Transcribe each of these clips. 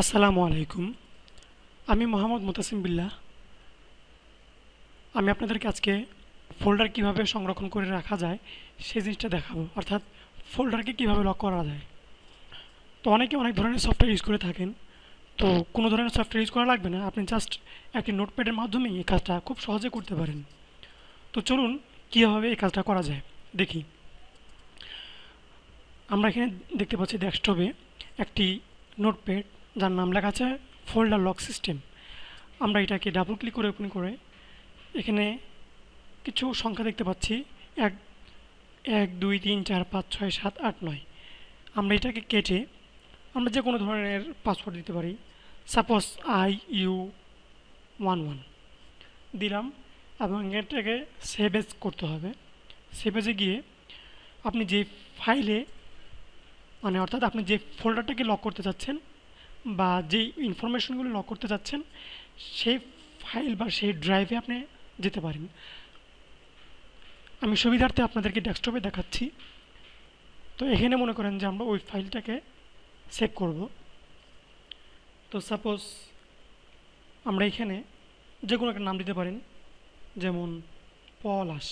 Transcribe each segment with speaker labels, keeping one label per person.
Speaker 1: আসসালামু আলাইকুম। আমি মোহাম্মদ মুতাসিম বিল্লাহ। আমি আপনাদেরকে আজকে ফোল্ডার কিভাবে সংরক্ষণ করে রাখা যায় সেই জিনিসটা দেখাবো, অর্থাৎ ফোল্ডারকে কিভাবে লক করা যায়। তো অনেকে অনেক ধরনের সফটওয়্যার ইউজ করে থাকেন। তো কোনো ধরনের সফটওয়্যার ইউজ করা লাগবে না, আপনি জাস্ট একটি নোটপ্যাডের মাধ্যমেই এই কাজটা খুব সহজে করতে পারেন। তো চলুন কীভাবে এই কাজটা করা যায় দেখি। আমরা এখানে দেখতে পাচ্ছি ডেস্কটপে একটি নোটপ্যাড যার নাম লেখা আছে ফোল্ডার লক সিস্টেম। আমরা এটাকে ডাবল ক্লিক করে ওপেন করে এখানে কিছু সংখ্যা দেখতে পাচ্ছি, এক এক দুই তিন চার পাঁচ ছয় সাত আট নয়। আমরা এটাকে কেটে আমরা যে কোনো ধরনের পাসওয়ার্ড দিতে পারি। সাপোজ IU11 দিলাম এবং এটাকে সেভ এজ করতে হবে। সেভ এজে গিয়ে আপনি যে ফাইলে অর্থাৎ আপনি যে ফোল্ডারটাকে লক করতে চাচ্ছেন বা যেই ইনফরমেশনগুলো লক করতে চাচ্ছেন সেই ফাইল বা সেই ড্রাইভে আপনি যেতে পারেন। আমি সুবিধার্থে আপনাদেরকে ডেস্কটপে দেখাচ্ছি। তো এখানে মনে করেন যে আমরা ওই ফাইলটাকে সেভ করব। তো সাপোজ আমরা এখানে যে কোনো একটা নাম দিতে পারেন, যেমন পলাশ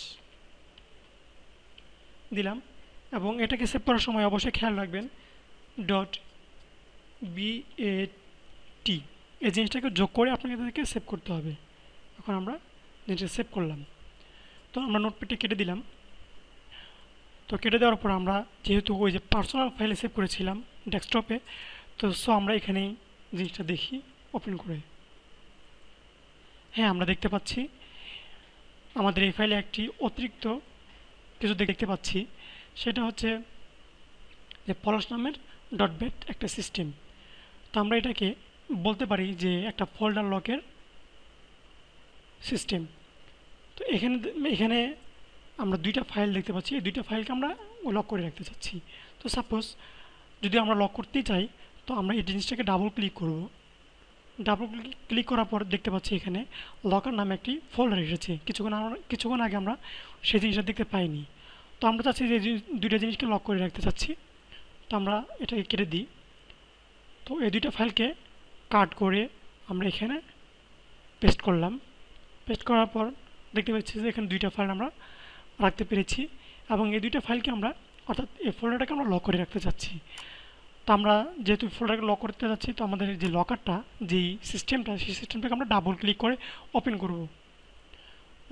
Speaker 1: দিলাম। এবং এটাকে সেভ করার সময় অবশ্যই খেয়াল রাখবেন .bat এই জিনিসটাকে যোগ করে আপনাকে তাদেরকে সেভ করতে হবে। এখন আমরা জিনিসটা সেভ করলাম। তো আমরা নোটপ্যাডটা কেটে দিলাম। তো কেটে দেওয়ার পর আমরা যেহেতু ওই যে পার্সোনাল ফাইলে সেভ করেছিলাম ডেস্কটপে, তো আমরা এখানেই জিনিসটা দেখি ওপেন করে। হ্যাঁ, আমরা দেখতে পাচ্ছি আমাদের এই ফাইলে একটি অতিরিক্ত কিছু দেখতে পাচ্ছি। সেটা হচ্ছে যে পলাশ নামের .bat একটা সিস্টেম। তো আমরা এটাকে বলতে পারি যে একটা ফোল্ডার লকের সিস্টেম। তো এখানে এখানে আমরা দুইটা ফাইল দেখতে পাচ্ছি, এই দুইটা ফাইলকে আমরা লক করে রাখতে চাচ্ছি। তো সাপোজ যদি আমরা লক করতে চাই, তো আমরা এই জিনিসটাকে ডাবল ক্লিক করব। ডাবল ক্লিক করার পর দেখতে পাচ্ছি এখানে লকার নামে একটি ফোল্ডার এসেছে। কিছুক্ষণ আগে আমরা সেই জিনিসটা দেখতে পাইনি। তো আমরা চাচ্ছি যে দুইটা জিনিসকে লক করে রাখতে চাচ্ছি। তো আমরা এটাকে কেটে দিই। তো এই দুইটা ফাইলকে কাট করে আমরা এখানে পেস্ট করলাম। পেস্ট করার পর দেখতে পাচ্ছি যে এখানে দুইটা ফাইল আমরা রাখতে পেরেছি এবং এই দুইটা ফাইলকে আমরা অর্থাৎ এই ফোল্ডারটাকে আমরা লক করে রাখতে চাচ্ছি। তো আমরা যেহেতু ফোল্ডারকে লক করতে যাচ্ছি, তো আমাদের যে লকারটা যেই সিস্টেমটা সেই সিস্টেমটাকে আমরা ডাবল ক্লিক করে ওপেন করব।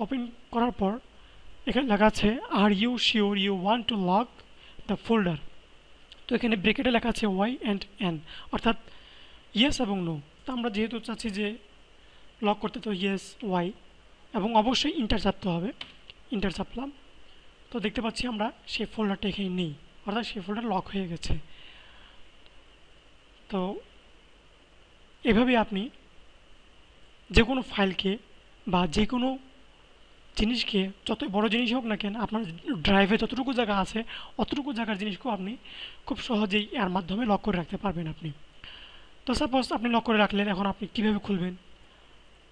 Speaker 1: ওপেন করার পর এখানে লেখা আছে are you sure you want to lock the folder. তো এখানে ব্রেকেটে লেখা আছে ওয়াই অ্যান্ড এন, অর্থাৎ ইয়েস এবং নো। তো আমরা যেহেতু চাচ্ছি যে লক করতে, তো ইয়েস ওয়াই এবং অবশ্যই ইন্টার চাপতে হবে। ইন্টার চাপলাম। তো দেখতে পাচ্ছি আমরা সেই ফোল্ডারটা এখানে নেই, অর্থাৎ সেই ফোল্ডার লক হয়ে গেছে। তো এভাবে আপনি যে কোনো ফাইলকে বা যে কোনো জিনিসকে, যতই বড় জিনিস হোক না কেন, আপনার ড্রাইভে যতটুকু জায়গা আছে অতটুকু জায়গার জিনিসকেও আপনি খুব সহজেই এর মাধ্যমে লক করে রাখতে পারবেন আপনি। তো সাপোজ আপনি লক করে রাখলেন, এখন আপনি কীভাবে খুলবেন?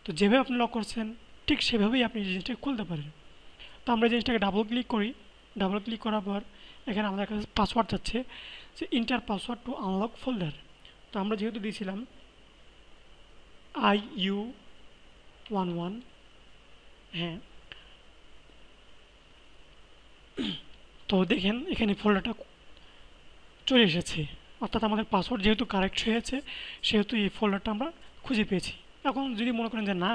Speaker 1: তো যেভাবে আপনি লক করছেন ঠিক সেভাবেই আপনি জিনিসটাকে খুলতে পারেন। তো আমরা জিনিসটাকে ডাবল ক্লিক করি। ডাবল ক্লিক করার পর এখানে আমাদের কাছে পাসওয়ার্ড যাচ্ছে যে inter password two unlock folder. তো আমরা যেহেতু দিয়েছিলাম IU11, হ্যাঁ, তো দেখেন এখানে ফোল্ডারটা চলে এসেছে, অর্থাৎ আমাদের পাসওয়ার্ড যেহেতু কারেক্ট হয়েছে সেহেতু এই ফোল্ডারটা আমরা খুঁজে পেয়েছি। এখন যদি মনে করেন যে না,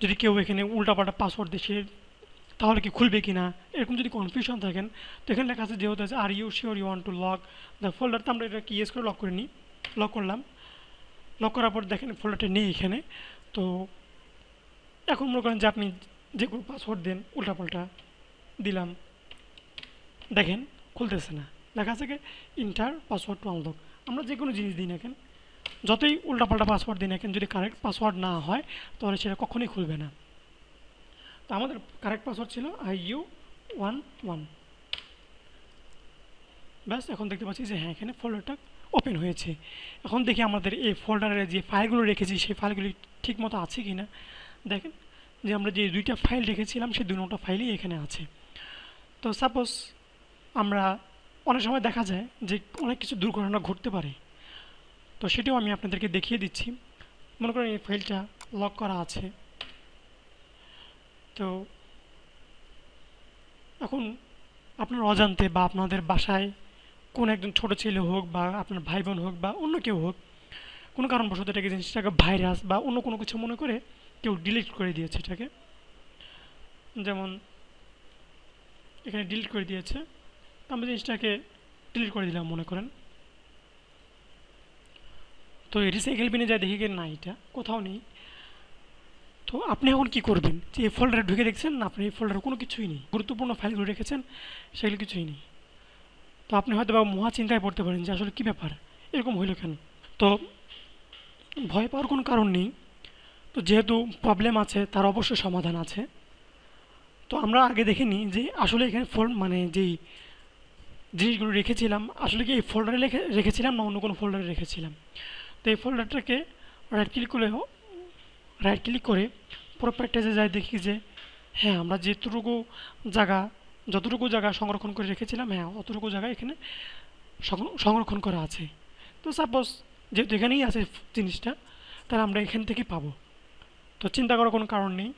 Speaker 1: যদি কেউ এখানে উল্টাপাল্টা পাসওয়ার্ড দেখে তাহলে কি খুলবে কি না, এরকম যদি কনফিউশন থাকেন, তো এখানে লেখা আছে যেহেতু আছে are you sure you want to lock the folder. তো আমরা এটাকে ইয়েস করে লক করে নিই। লক করলাম। লক করার পর দেখেন ফোল্ডারটা নেই এখানে। তো এখন মনে করেন যে আপনি যে কোনো পাসওয়ার্ড দেন, উল্টাপাল্টা দিলাম, দেখেন খুলতেছে না, লেখা আছে কি ইন্টার পাসওয়ার্ড টু আনলক। আমরা যে কোনো জিনিস দিই না কেন, যতই উল্টাপাল্টা পাসওয়ার্ড দিই না কেন, যদি কারেক্ট পাসওয়ার্ড না হয় তাহলে সেটা কখনোই খুলবে না। তো আমাদের কারেক্ট পাসওয়ার্ড ছিল IU11। ব্যাস, এখন দেখতে পাচ্ছি যে হ্যাঁ, এখানে ফোল্ডারটা ওপেন হয়েছে। এখন দেখি আমাদের এই ফোল্ডারে যে ফাইলগুলো রেখেছি সেই ফাইলগুলি ঠিক মতো আছে কি না। দেখেন যে আমরা যে দুইটা ফাইল রেখেছিলাম সেই দুটো ফাইলই এখানে আছে। তো সাপোজ আমরা অনেক সময় দেখা যায় যে অনেক কিছু দুর্ঘটনা ঘটতে পারে। তো সেটাও আমি আপনাদেরকে দেখিয়ে দিচ্ছি। মনে করেন এই ফাইলটা লক করা আছে। তো এখন আপনার অজান্তে বা আপনাদের বাসায় কোন একজন ছোট ছেলে হোক বা আপনার ভাই বোন হোক বা অন্য কেউ হোক, কোনো কারণবশত এটাকে জিনিসটাকে ভাইরাস বা অন্য কোনো কিছু মনে করে কেউ ডিলিট করে দিয়েছে এটাকে। যেমন এখানে ডিলিট করে দিয়েছে, তো আমরা জিনিসটাকে ডিলিট করে দিলাম মনে করেন। তো রিসাইকেল বিনে যা দেখি না, এটা কোথাও নেই। তো আপনি এখন কি করবেন, যে এই ফোল্ডারে ঢুকে দেখছেন না, আপনি এই ফোল্ডারে কোনো কিছুই নেই, গুরুত্বপূর্ণ ফাইলগুলো রেখেছেন সেগুলো কিছুই নেই। তো আপনি হয়তো বা মহা চিন্তায় পড়তে পারেন যে আসলে কী ব্যাপার, এরকম হইলো কেন। তো ভয় পাওয়ার কোনো কারণ নেই। তো যেহেতু প্রবলেম আছে তার অবশ্যই সমাধান আছে। তো আমরা আগে দেখে নিই যে আসলে এখানে মানে যেই জিনিসগুলো রেখেছিলাম আসলে কি এই ফোল্ডারে রেখেছিলাম না অন্য কোনো ফোল্ডারে রেখেছিলাম। তো এই ফোল্ডারটাকে রাইট ক্লিক করে প্রপার্টিজে যাই, দেখি যে হ্যাঁ আমরা যতটুকু জায়গা সংরক্ষণ করে রেখেছিলাম, হ্যাঁ অতটুকু জায়গা এখানে সংরক্ষণ করা আছে। তো সাপোজ যেহেতু এখানেই আছে জিনিসটা, তাহলে আমরা এখান থেকে পাবো। তো চিন্তা করার কোনো কারণ নেই।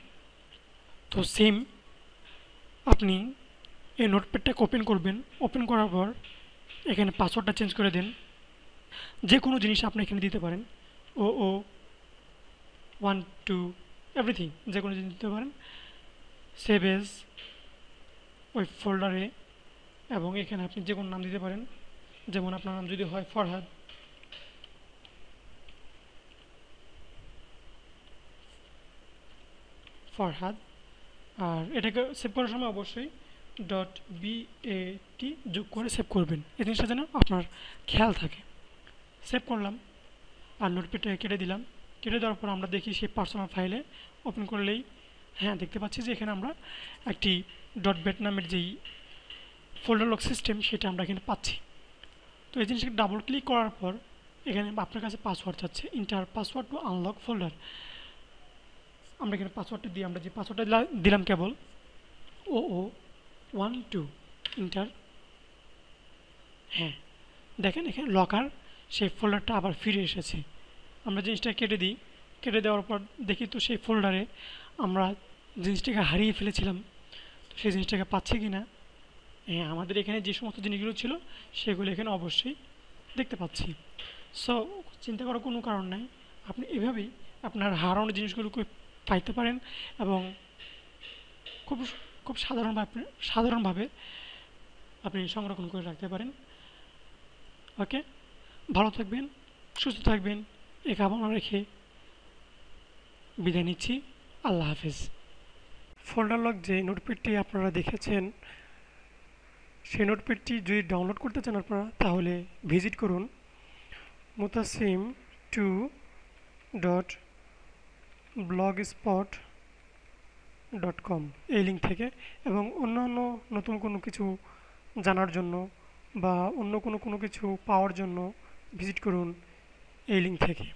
Speaker 1: তো সেম আপনি এই নোটপ্যাডটাকে ওপেন করবেন, ওপেন করার পর এখানে পাসওয়ার্ডটা চেঞ্জ করে দেন। যে কোনো জিনিস আপনি এখানে দিতে পারেন, ও 1 2 এভরিথিং, যে কোনো জিনিস দিতে পারেন। সেভ এজ ওই ফোল্ডারে, এবং এখানে আপনি যে কোনো নাম দিতে পারেন। যেমন আপনার নাম যদি হয় ফরহাদ, আর এটাকে সেভ করার সময় অবশ্যই .bat যোগ করে সেভ করবেন, এই জিনিসটা যেন আপনার খেয়াল থাকে। সেভ করলাম আর নোটপ্যাডটা কেটে দিলাম। কেটে দেওয়ার পর আমরা দেখি সেই পার্সোনাল ফাইলে ওপেন করলেই হ্যাঁ দেখতে পাচ্ছি যে এখানে আমরা একটি .bat নামের যেই ফোল্ডার লক সিস্টেম সেটা আমরা এখানে পাচ্ছি। তো এই জিনিসটাকে ডাবল ক্লিক করার পর এখানে আপনার কাছে পাসওয়ার্ড চাচ্ছে, inter password two unlock folder. আমরা এখানে পাসওয়ার্ডটা দিয়ে আমরা যে পাসওয়ার্ডটা দিলাম কেবল ও12 ইন্টার। হ্যাঁ দেখেন এখানে লকার সেই ফোল্ডারটা আবার ফিরে এসেছে। আমরা জিনিসটা কেটে দিই, কেটে দেওয়ার পর দেখি তো সেই ফোল্ডারে আমরা জিনিসটাকে হারিয়ে ফেলেছিলাম, তো সেই জিনিসটাকে পাচ্ছি কি না। হ্যাঁ আমাদের এখানে যে সমস্ত জিনিসগুলো ছিল সেগুলো এখানে অবশ্যই দেখতে পাচ্ছি। সো চিন্তা করার কোনো কারণ নাই, আপনি এভাবেই আপনার হারানো জিনিসগুলোকে পাইতে পারেন এবং খুব খুব সাধারণভাবে আপনি সংরক্ষণ করে রাখতে পারেন। ওকে, ভালো থাকবেন, সুস্থ থাকবেন, এই কামনা রেখে বিদায় নিচ্ছি। আল্লাহ হাফেজ। ফোল্ডার লক যে নোটপ্যাডটি আপনারা দেখেছেন, সেই নোটপ্যাডটি যদি ডাউনলোড করতে চান আপনারা, তাহলে ভিজিট করুন mutasim2.blogspot.com এই লিঙ্ক থেকে, এবং অন্যান্য নতুন কোনো কিছু জানার জন্য বা অন্য কোনো কিছু পাওয়ার জন্য ভিজিট করুন এই লিঙ্ক থেকে।